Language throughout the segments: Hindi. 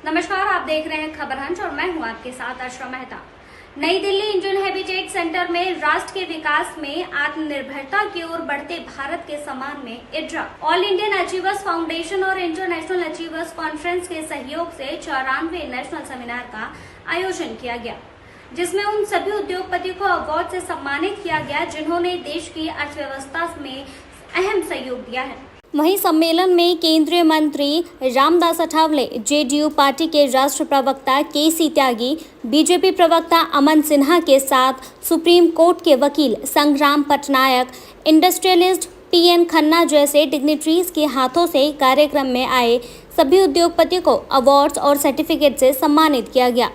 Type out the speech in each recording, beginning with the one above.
नमस्कार, आप देख रहे हैं खबर हंच और मैं हूं आपके साथ आशा मेहता। नई दिल्ली इंडियन हैबिटेट सेंटर में राष्ट्र के विकास में आत्मनिर्भरता की ओर बढ़ते भारत के सम्मान में इड्रा, ऑल इंडियन अचीवर्स फाउंडेशन और इंटरनेशनल अचीवर्स कॉन्फ्रेंस के सहयोग से 94वें नेशनल सेमिनार का आयोजन किया गया, जिसमें उन सभी उद्योगपतियों को अवार्ड से सम्मानित किया गया जिन्होंने देश की अर्थव्यवस्था में अहम सहयोग दिया है। वहीं सम्मेलन में केंद्रीय मंत्री रामदास अठावले, जेडीयू पार्टी के राष्ट्र प्रवक्ता केसी त्यागी, बीजेपी प्रवक्ता अमन सिन्हा के साथ सुप्रीम कोर्ट के वकील संग्राम पटनायक, इंडस्ट्रियलिस्ट टीएन खन्ना जैसे डिग्निटरीज के हाथों से कार्यक्रम में आए सभी उद्योगपतियों को अवार्ड्स और सर्टिफिकेट से सम्मानित किया गया।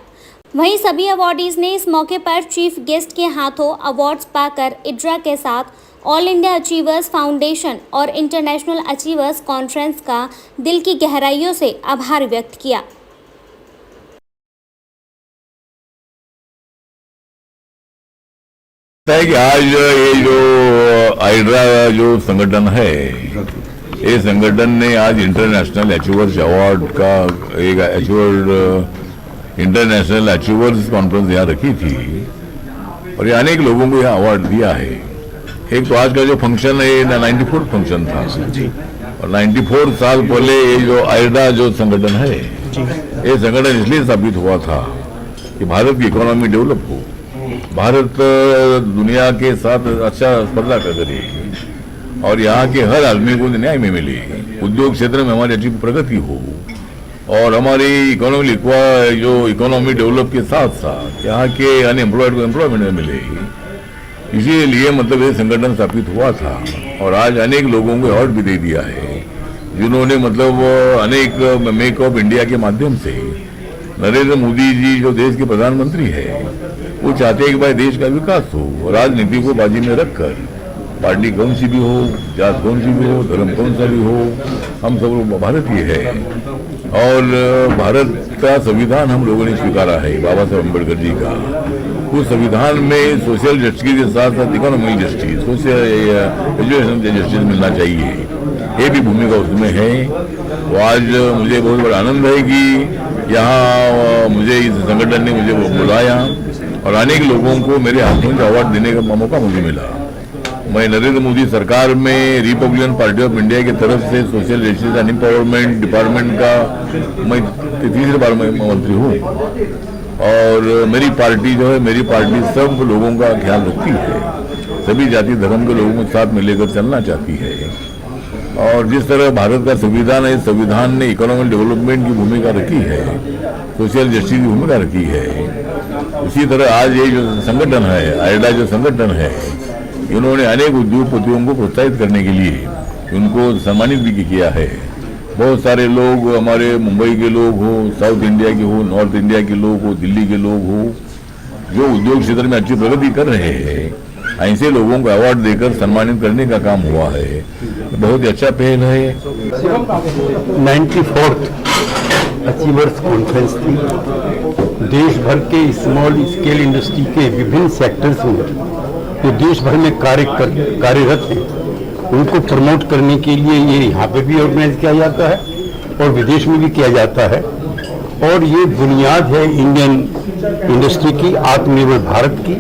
वहीं सभी अवार्डीज ने इस मौके पर चीफ गेस्ट के हाथों अवार्ड्स पाकर इड्रा के साथ ऑल इंडिया अचीवर्स फाउंडेशन और इंटरनेशनल अचीवर्स कॉन्फ्रेंस का दिल की गहराइयों से आभार व्यक्त किया। कि आज ये जो आइड्रा जो संगठन है, ये संगठन ने आज इंटरनेशनल अचीवर्स अवार्ड का एक इंटरनेशनल अचीवर्स कॉन्फ्रेंस यहाँ रखी थी और ये अनेक लोगों को यहाँ अवार्ड दिया है। एक तो आज का जो फंक्शन है ये 94 फंक्शन था और 94 साल पहले ये जो आइड्रा जो संगठन है, ये संगठन इसलिए स्थापित हुआ था कि भारत की इकोनॉमी डेवलप हो, भारत दुनिया के साथ अच्छा स्पर्धा करे और यहाँ के हर आदमी को न्याय में मिले, उद्योग क्षेत्र में हमारी अच्छी प्रगति हो और हमारी इकोनॉमी डेवलप के साथ साथ यहाँ के अनएम्प्लॉयड को एम्प्लॉयमेंट मिले। इसीलिए मतलब ये संगठन स्थापित हुआ था और आज अनेक लोगों को अवार्ड भी दे दिया है, जिन्होंने मतलब अनेक मेक ऑफ इंडिया के माध्यम से नरेंद्र मोदी जी जो देश के प्रधानमंत्री है, वो चाहते हैं कि भाई देश का विकास हो, राजनीति को बाजी में रखकर पार्टी कौन सी भी हो, जात कौन सी भी हो, धर्म कौन सा भी हो, हम सब लोग भारतीय है और भारत का संविधान हम लोगों ने स्वीकारा है बाबा साहब अम्बेडकर जी का। उस संविधान में सोशल जस्टिस के साथ साथ इकोनॉमिक जस्टिस, एजुकेशन जस्टिस मिलना चाहिए, ये भी भूमिका उसमें है। तो आज मुझे बहुत बड़ा आनंद है कि यहाँ मुझे इस संगठन ने मुझे बुलाया और अनेक लोगों को मेरे हाथों से अवार्ड देने का मौका मुझे मिला। मैं नरेंद्र मोदी सरकार में रिपब्लिकन पार्टी ऑफ इंडिया की तरफ से social justice and empowerment department का मैं तीसरी बार मैं मंत्री हूँ और मेरी पार्टी जो है, मेरी पार्टी सब लोगों का ख्याल रखती है, सभी जाति धर्म के लोगों के साथ मिलकर चलना चाहती है और जिस तरह भारत का संविधान है, संविधान ने इकोनॉमिक डेवलपमेंट की भूमिका रखी है, सोशल जस्टिस की भूमिका रखी है, उसी तरह आज ये जो संगठन है, आइड्रा जो संगठन है, इन्होंने अनेक उद्योगपतियों को प्रोत्साहित करने के लिए उनको सम्मानित भी किया है। बहुत सारे लोग हमारे मुंबई के लोग हो, साउथ इंडिया के हो, नॉर्थ इंडिया के लोग हो, दिल्ली के लोग हो, जो उद्योग क्षेत्र में अच्छी प्रगति कर रहे हैं, ऐसे लोगों को अवार्ड देकर सम्मानित करने का काम हुआ है। बहुत ही अच्छा पहल है। 94th अचीवर्स कॉन्फ्रेंस थी। देश भर के स्मॉल स्केल इंडस्ट्री के विभिन्न सेक्टर्स में जो देश भर में कार्यरत हैं, उनको प्रमोट करने के लिए ये यहाँ पे भी ऑर्गेनाइज किया जाता है और विदेश में भी किया जाता है और ये बुनियाद है इंडियन इंडस्ट्री की, आत्मनिर्भर भारत की।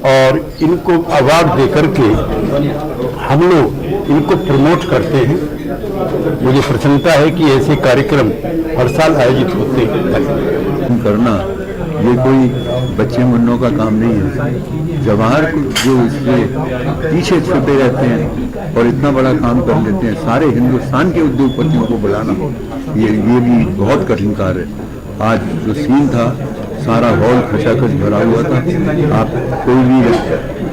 और इनको अवार्ड देकर के हम लोग इनको प्रमोट करते हैं। मुझे प्रसन्नता है कि ऐसे कार्यक्रम हर साल आयोजित होते हैं। करना ये कोई बच्चे मुन्नों का काम नहीं है। जवाहर जो इससे पीछे छुपे रहते हैं और इतना बड़ा काम कर लेते हैं, सारे हिंदुस्तान के उद्योगपतियों को बुलाना ये भी बहुत कठिन कार्य है। आज जो सीन था, सारा हॉल खचाखच भरा हुआ था। आप कोई भी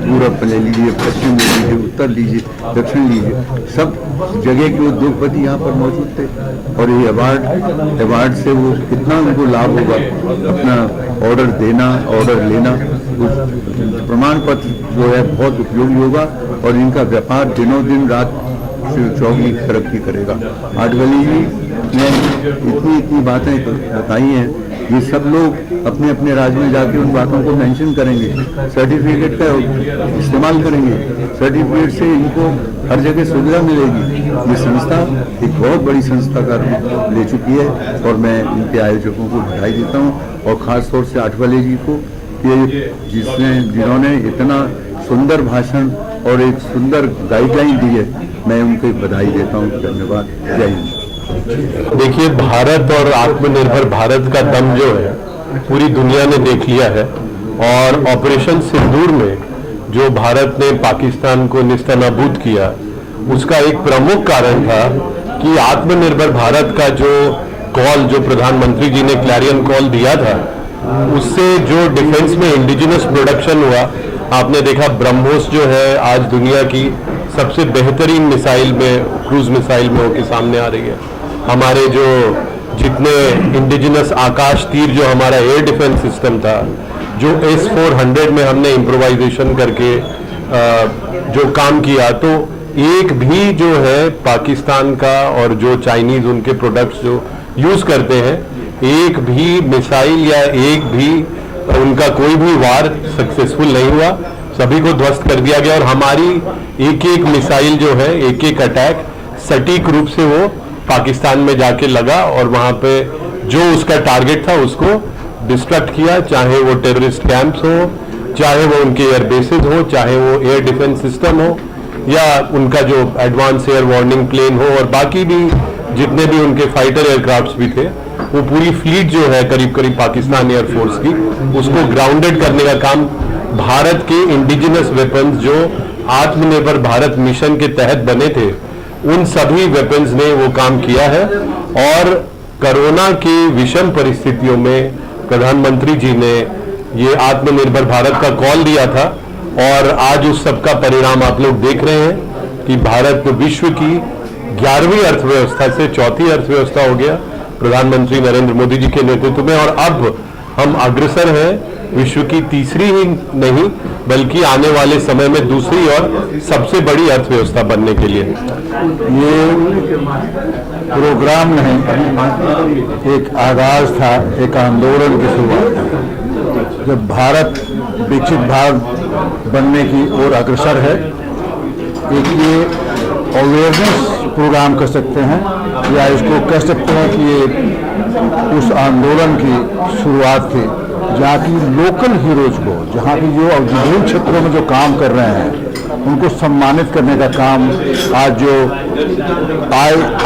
पूरब ले लीजिए, पश्चिम ले लीजिए, उत्तर लीजिए, दक्षिण लीजिए, सब जगह के उद्योगपति यहाँ पर मौजूद थे और ये अवार्ड से वो कितना उनको लाभ होगा, अपना ऑर्डर देना, ऑर्डर लेना, प्रमाण पत्र जो है बहुत उपयोगी होगा और इनका व्यापार दिनों दिन रात चौगी तरक्की करेगा। आडवाणी जी ने इतनी बातें बताई हैं, ये सब लोग अपने अपने राज्य में जाके उन बातों को मेंशन करेंगे, सर्टिफिकेट का इस्तेमाल करेंगे, सर्टिफिकेट से इनको हर जगह सुविधा मिलेगी ये संस्था एक बहुत बड़ी संस्था का रूप ले चुकी है और मैं इनके आयोजकों को बधाई देता हूँ और ख़ास तौर से आठवले जी को कि जिन्होंने इतना सुंदर भाषण और एक सुंदर गाइडलाइन दी है, मैं उनको बधाई देता हूँ। धन्यवाद। जय हिंद। देखिए, भारत और आत्मनिर्भर भारत का दम जो है पूरी दुनिया ने देख लिया है और ऑपरेशन सिंदूर में जो भारत ने पाकिस्तान को निस्तनाबूद किया, उसका एक प्रमुख कारण था कि आत्मनिर्भर भारत का जो कॉल जो प्रधानमंत्री जी ने क्लैरियन कॉल दिया था, उससे जो डिफेंस में इंडिजिनस प्रोडक्शन हुआ, आपने देखा ब्रह्मोस जो है आज दुनिया की सबसे बेहतरीन मिसाइल में, क्रूज मिसाइल में होकर सामने आ रही है। हमारे जो जितने इंडिजिनस आकाश तीर जो हमारा एयर डिफेंस सिस्टम था, जो S-400 में हमने इम्प्रोवाइजेशन करके जो काम किया, तो एक भी जो है पाकिस्तान का और जो चाइनीज उनके प्रोडक्ट्स जो यूज करते हैं, एक भी मिसाइल या एक भी उनका कोई भी वार सक्सेसफुल नहीं हुआ, सभी को ध्वस्त कर दिया गया। और हमारी एक एक मिसाइल जो है, एक एक अटैक सटीक रूप से वो पाकिस्तान में जाके लगा और वहां पे जो उसका टारगेट था उसको डिस्ट्रक्ट किया, चाहे वो टेररिस्ट कैंप्स हो, चाहे वो उनके एयर बेसिस हो, चाहे वो एयर डिफेंस सिस्टम हो, या उनका जो एडवांस एयर वार्निंग प्लेन हो, और बाकी भी जितने भी उनके फाइटर एयरक्राफ्ट्स भी थे, वो पूरी फ्लीट जो है करीब करीब पाकिस्तान एयरफोर्स की, उसको ग्राउंडेड करने का काम भारत के इंडिजिनस वेपन्स जो आत्मनिर्भर भारत मिशन के तहत बने थे, उन सभी वेपन्स ने वो काम किया है। और कोरोना की विषम परिस्थितियों में प्रधानमंत्री जी ने ये आत्मनिर्भर भारत का कॉल दिया था और आज उस सब का परिणाम आप लोग देख रहे हैं कि भारत विश्व की 11वीं अर्थव्यवस्था से 4थी अर्थव्यवस्था हो गया प्रधानमंत्री नरेंद्र मोदी जी के नेतृत्व में, और अब हम अग्रसर हैं विश्व की तीसरी ही नहीं बल्कि आने वाले समय में दूसरी और सबसे बड़ी अर्थव्यवस्था बनने के लिए। ये प्रोग्राम नहीं, एक आगाज था, एक आंदोलन की शुरुआत। जब भारत विकसित भारत बनने की ओर अग्रसर है, एक ये अवेयरनेस प्रोग्राम कर सकते हैं या इसको कह सकते हैं कि ये उस आंदोलन की शुरुआत थी जहाँ की लोकल हीरोज को, जहाँ की जो विभिन्न क्षेत्रों में जो काम कर रहे हैं उनको सम्मानित करने का काम आज जो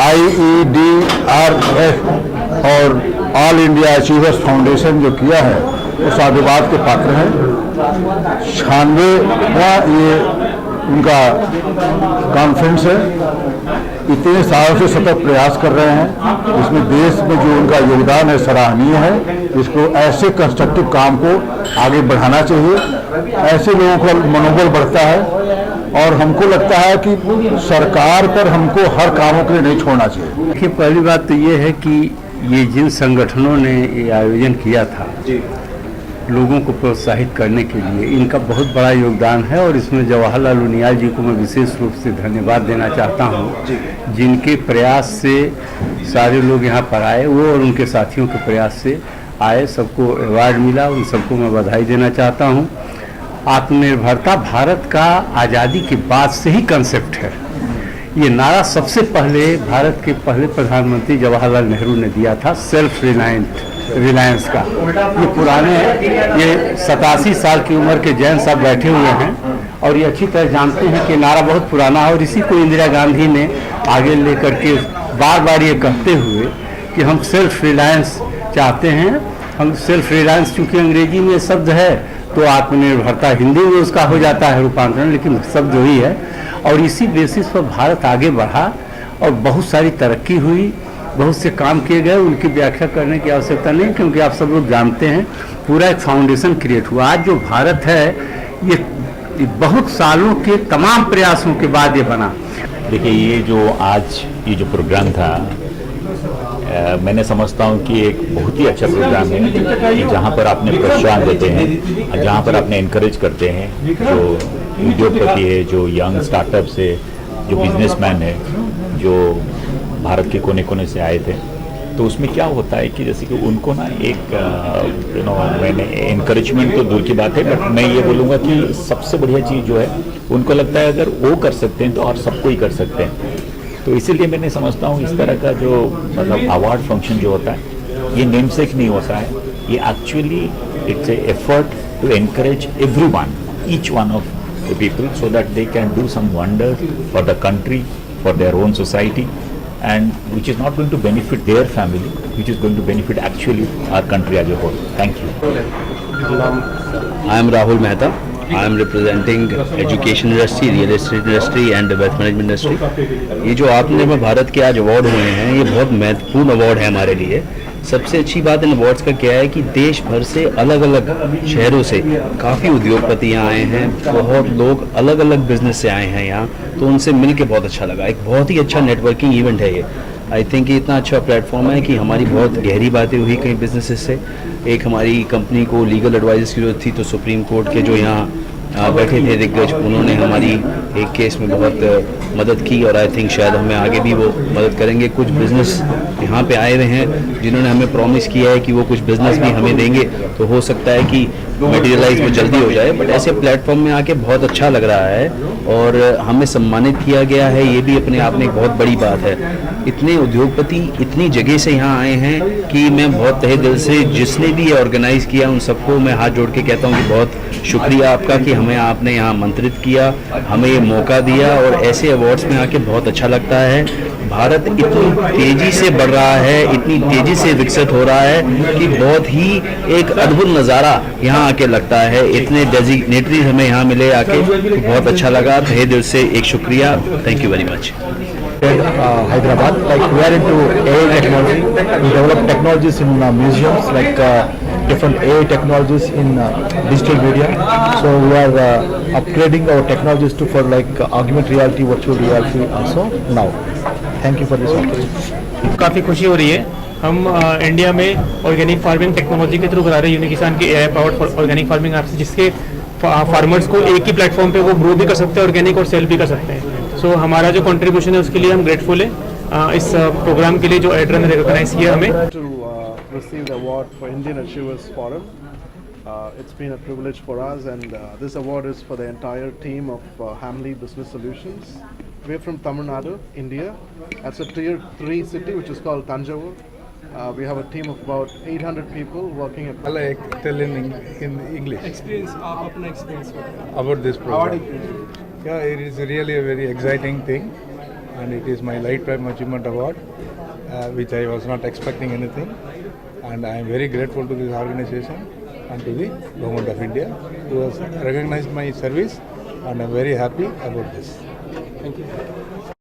IEDRF और ऑल इंडिया अचीवर्स फाउंडेशन जो किया है वो साधुवाद के पात्र हैं। 96वां ये उनका कॉन्फ्रेंस है। इतने सालों से सतत प्रयास कर रहे हैं, इसमें देश में जो उनका योगदान है सराहनीय है। इसको ऐसे कंस्ट्रक्टिव काम को आगे बढ़ाना चाहिए, ऐसे लोगों का मनोबल बढ़ता है और हमको लगता है कि सरकार पर हमको हर कामों के लिए नहीं छोड़ना चाहिए। देखिए, पहली बात तो ये है कि ये जिन संगठनों ने ये आयोजन किया था लोगों को प्रोत्साहित करने के लिए, इनका बहुत बड़ा योगदान है और इसमें जवाहरलाल उनियाल जी को मैं विशेष रूप से धन्यवाद देना चाहता हूँ, जिनके प्रयास से सारे लोग यहाँ पर आए, वो और उनके साथियों के प्रयास से आए, सबको अवार्ड मिला, उन सबको मैं बधाई देना चाहता हूँ। आत्मनिर्भरता भारत का आज़ादी के बाद से ही कंसेप्ट है। ये नारा सबसे पहले भारत के पहले प्रधानमंत्री जवाहरलाल नेहरू ने दिया था, सेल्फ रिलायंस का। ये पुराने, ये 87 साल की उम्र के जैन साहब बैठे हुए हैं और ये अच्छी तरह जानते हैं कि नारा बहुत पुराना है और इसी को इंदिरा गांधी ने आगे लेकर के बार बार ये कहते हुए कि हम सेल्फ रिलायंस चाहते हैं। हम सेल्फ रिलायंस चूँकि अंग्रेजी में शब्द है तो आत्मनिर्भरता हिंदी में उसका हो जाता है रूपांतरण, लेकिन शब्द वही है। और इसी बेसिस पर भारत आगे बढ़ा और बहुत सारी तरक्की हुई, बहुत से काम किए गए, उनकी व्याख्या करने की आवश्यकता नहीं, क्योंकि आप सब लोग जानते हैं पूरा एक फाउंडेशन क्रिएट हुआ। आज जो भारत है ये बहुत सालों के तमाम प्रयासों के बाद ये बना। देखिए, ये जो प्रोग्राम था, मैंने समझता हूँ कि एक बहुत ही अच्छा प्रोग्राम है, जहाँ पर आपने प्रोत्साहन देते हैं, जहाँ पर आपने इनकरेज करते हैं जो उद्योगपति है, जो यंग स्टार्टअप्स है, जो बिजनेसमैन है, जो भारत के कोने कोने से आए थे। तो उसमें क्या होता है कि जैसे कि उनको ना एक मैंने इनकरेजमेंट तो दूर की बात है, बट मैं ये बोलूँगा कि सबसे बढ़िया चीज़ जो है, उनको लगता है अगर वो कर सकते हैं तो और सबको ही कर सकते हैं। तो इसीलिए मैंने समझता हूँ इस तरह का जो मतलब अवार्ड फंक्शन जो होता है ये नेमसेक नहीं होता है, ये actually it's a effort to encourage everyone, each one of the people, so that they can do some wonder for the country, for their own society, and which is not going to benefit their family, which is going to benefit actually our country as a whole. Thank you. I am Rahul Mehta. I am representing education industry, real estate industry and wealth management industry. ये जो आत्मनिर्भर भारत के आज अवार्ड हुए हैं, ये बहुत महत्वपूर्ण अवार्ड है हमारे लिए। सबसे अच्छी बात इन अवार्ड्स का क्या है कि देश भर से अलग अलग शहरों से काफ़ी उद्योगपति यहाँ आए हैं, बहुत लोग अलग अलग बिजनेस से आए हैं यहाँ, तो उनसे मिल के बहुत अच्छा लगा। एक बहुत ही अच्छा नेटवर्किंग इवेंट है ये। आई थिंक ये इतना अच्छा प्लेटफॉर्म है कि हमारी बहुत गहरी बातें हुई कई बिजनेसेस से। एक हमारी कंपनी को लीगल एडवाइस की जरूरत थी, तो सुप्रीम कोर्ट के जो यहाँ बैठे थे दिग्गज, उन्होंने हमारी एक केस में बहुत मदद की और आई थिंक शायद हमें आगे भी वो मदद करेंगे। कुछ बिजनेस यहाँ पे आए हुए हैं जिन्होंने हमें प्रॉमिस किया है कि वो कुछ बिजनेस भी हमें देंगे, तो हो सकता है कि मटेरियलाइज वो जल्दी हो जाए। बट ऐसे प्लेटफॉर्म में आके बहुत अच्छा लग रहा है और हमें सम्मानित किया गया है, ये भी अपने आप में एक बहुत बड़ी बात है। इतने उद्योगपति इतनी जगह से यहाँ आए हैं कि मैं बहुत तहे दिल से जिसने भी ये ऑर्गेनाइज़ किया उन सबको मैं हाथ जोड़ के कहता हूँ कि बहुत शुक्रिया आपका कि हमें आपने यहाँ आमंत्रित किया, हमें ये मौका दिया और ऐसे अवार्ड्स में आके बहुत अच्छा लगता है। भारत इतनी तेज़ी से बढ़ रहा है, इतनी तेज़ी से विकसित हो रहा है कि बहुत ही एक अद्भुत नज़ारा यहाँ आके लगता है। इतने डेजिग्नेटरीज हमें यहाँ मिले आके, तो बहुत अच्छा लगा। तहे दिल से एक शुक्रिया, thank you very much. Hyderabad, like we are into AI technology. We develop technologies in museums, like different AI technologies in digital media. So we are upgrading our technologies to for like augmented reality, virtual reality also now. Thank you for this opportunity. काफ़ी खुशी हो रही है। हम इंडिया में ऑर्गेनिक फार्मिंग टेक्नोलॉजी के थ्रू करा रहे हैं यूनिकिसान की AI powered organic farming app, जिसके फार्मर्स को एक ही प्लेटफॉर्म पे वो ग्रो भी कर सकते हैं ऑर्गेनिक और सेल भी कर सकते हैं। सो हमारा जो कंट्रीब्यूशन है उसके लिए हम ग्रेटफुल है। इस प्रोग्राम के लिए जो एड्रा ने रिकॉग्नाइज किया हमें। To receive the award for Indian Achievers Forum. It's been a privilege for us, and this award is for the entire team of Hamley Business Solutions. We're from Tamil Nadu, India. That's a tier 3 city which is called Tanjavur. We have a team of about 800 people working at. I'll tell in English. Experience, apna experience about this program. Yeah, it is really a very exciting thing, and it is my lifetime achievement award, which I was not expecting anything, and I am very grateful to this organization and to the Government of India who has recognized my service, and I am very happy about this. Thank you.